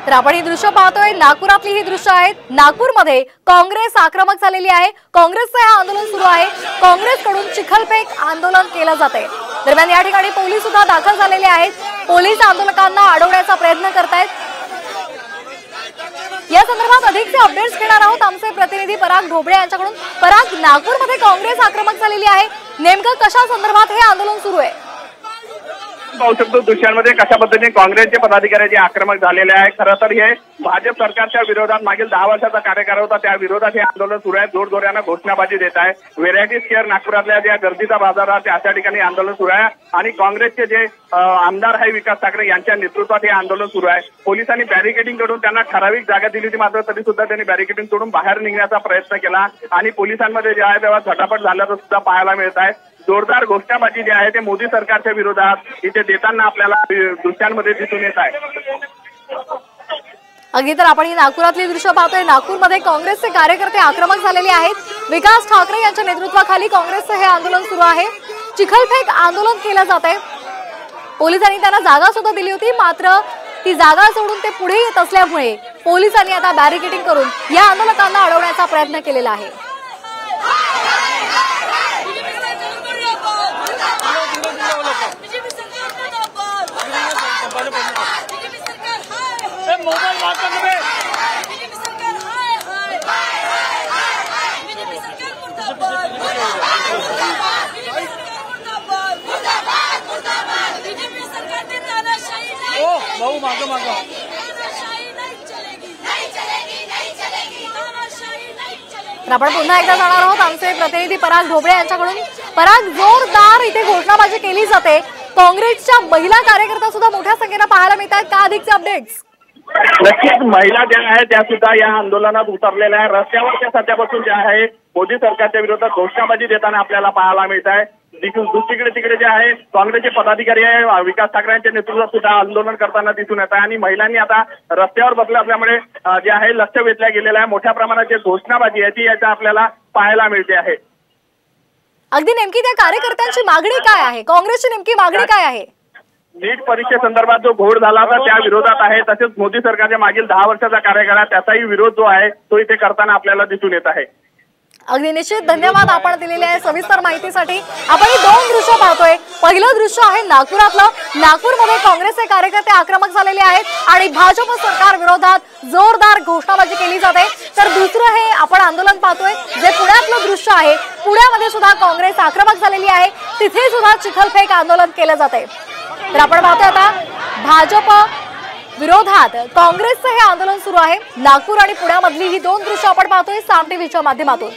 तर आपण ही दृश्य पाहतोय, नागपुरातली ही दृश्य आहेत। नागपूरमध्ये काँग्रेस आक्रमक झालेली आहे। काँग्रेसचे हे आंदोलन सुरू आहे। काँग्रेसकडून चिखलफेक आंदोलन केलं जाते। दरम्यान या ठिकाणी पोलीस सुद्धा दाखल झालेले आहेत। पोलीस आंदोलकांना अडवण्याचा प्रयत्न करतायत। या संदर्भात अधिकचे अपडेट्स घेणार आहोत आमचे प्रतिनिधी पराग ढोबळे यांच्याकडून। पराग, नागपूरमध्ये काँग्रेस आक्रमक झालेली आहे, नेमकं कशा संदर्भात हे आंदोलन सुरू आहे? पाहू शकतो दृश्यांमध्ये कशा पद्धतीने काँग्रेसचे पदाधिकारी जे आक्रमक झालेले आहे। खरं तर हे भाजप सरकारच्या विरोधात मागील 10 वर्षाचा कार्यकाळ होता, त्या विरोधात हे आंदोलन सुरू आहे। जोरजोरानं घोषणाबाजी देत आहे। व्हेरायटी स्क्वेअर नागपुरातल्या ज्या गर्दीचा बाजार आहे त्या ठिकाणी आंदोलन सुरू आहे आणि काँग्रेसचे जे आमदार आहे विकास ठाकरे यांच्या नेतृत्वात हे आंदोलन सुरू आहे। पोलिसांनी बॅरिकेडिंग करून त्यांना ठराविक जागा दिली होती, मात्र तरी सुद्धा त्यांनी बॅरिकेडिंग तोडून बाहेर निघण्याचा प्रयत्न केला आणि पोलिसांमध्ये जे आहे तेव्हा झटापट झाल्याचं सुद्धा पाहायला मिळत आहे। जोरदार घोषणाबाजी जी आहे ते मोदी सरकारच्या विरोधात इथे देताना आपल्याला दृश्यांमध्ये दिसून येत आहे। अगदी तर आपण ही नागपुरातली दृश्य पाहतोय। नागपूरमध्ये काँग्रेसचे कार्यकर्ते आक्रमक झालेले आहेत। विकास ठाकरे यांच्या नेतृत्वाखाली काँग्रेसचं हे आंदोलन सुरू आहे। चिखलफेक आंदोलन केलं जात आहे। पोलिसांनी त्यांना जागा सुद्धा दिली होती, मात्र ती जागा सोडून ते पुढे येत असल्यामुळे पोलिसांनी आता बॅरिकेडिंग करून या आंदोलकांना अडवण्याचा प्रयत्न केलेला आहे। तर आपण पुन्हा एकदा जाणार आहोत आमचे प्रतिनिधी पराग ढोबळे यांच्याकडून। पराग, जोरदार इथे घोषणाबाजी केली जाते। काँग्रेसच्या महिला कार्यकर्त्या सुद्धा मोठ्या संख्येने पाहायला मिळतात, का अधिकचे अपडेट्स? नक्कीच महिला ज्या आहेत त्या सुद्धा या आंदोलनात उतरलेल्या आहे। रस्त्यावर त्या सध्यापासून जे आहे मोदी सरकारच्या विरोधात घोषणाबाजी देताना आपल्याला पाहायला मिळत आहे। दुसरीकडे तिकडे जे आहे काँग्रेसचे पदाधिकारी आहे विकास ठाकरे यांच्या नेतृत्वात सुद्धा आंदोलन करताना दिसून येत आहे आणि महिलांनी आता रस्त्यावर बसले असल्यामुळे जे आहे लक्ष वेधलं गेलेलं आहे। मोठ्या प्रमाणात जे घोषणाबाजी आहे ती याचा आपल्याला पाहायला मिळते आहे। अगदी नेमकी त्या कार्यकर्त्यांची मागणी काय आहे? काँग्रेसची नेमकी मागणी काय आहे? नीट परीक्षेसंदर्भात जो घोळ झाला होता त्या विरोधात आहे, तसेच मोदी सरकारच्या मागील 10 वर्षाचा कार्यकाळ त्याचाही विरोध जो आहे तो इथे करताना आपल्याला दिसून येत आहे। अगदी निश्चित धन्यवाद आपण दिलेल्या सविस्तर माहितीसाठी। आपण ही दोन दृश्य पाहतोय। पहिलं दृश्य आहे नागपुरातलं। नागपूरमध्ये काँग्रेसचे कार्यकर्ते आक्रमक झालेले आहेत आणि भाजप सरकार विरोधात जोरदार घोषणाबाजी केली जाते। तर दुसरं हे आपण आंदोलन पाहतोय जे पुण्यातलं दृश्य आहे। पुण्यामध्ये सुद्धा काँग्रेस आक्रमक झालेली आहे, तिथे सुद्धा चिखलफेक आंदोलन केलं जाते। तर आपण पाहतोय आता भाजप विरोधात काँग्रेसचं हे आंदोलन सुरू आहे। नागपूर आणि पुण्यामधली ही दोन दृश्य आपण पाहतोय साम टीव्हीच्या माध्यमातून।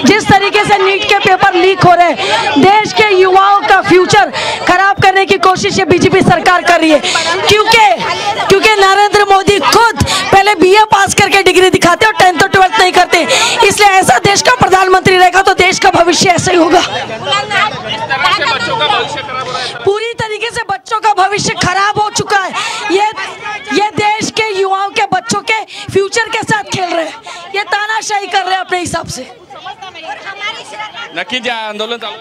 जिस तरीके से नीट के पेपर लीक हो रहे हैं, देश के युवाओं का फ्यूचर खराब करने की कोशिश ये बीजेपी सरकार कर रही है, क्योंकि नरेंद्र मोदी खुद पहले बीए पास करके डिग्री दिखाते और 10th और 12th नहीं करते। इसलिए ऐसा देश का प्रधानमंत्री रहेगा तो देश का भविष्य ऐसा ही होगा। पूरी तरीके से बच्चों का भविष्य खराब हो चुका है। ये देश के युवाओं के बच्चों के फ्यूचर के साथ खेल रहे हैं, ये तानाशाही कर रहे हैं अपने हिसाब से। नक्की जे आंदोलन चालू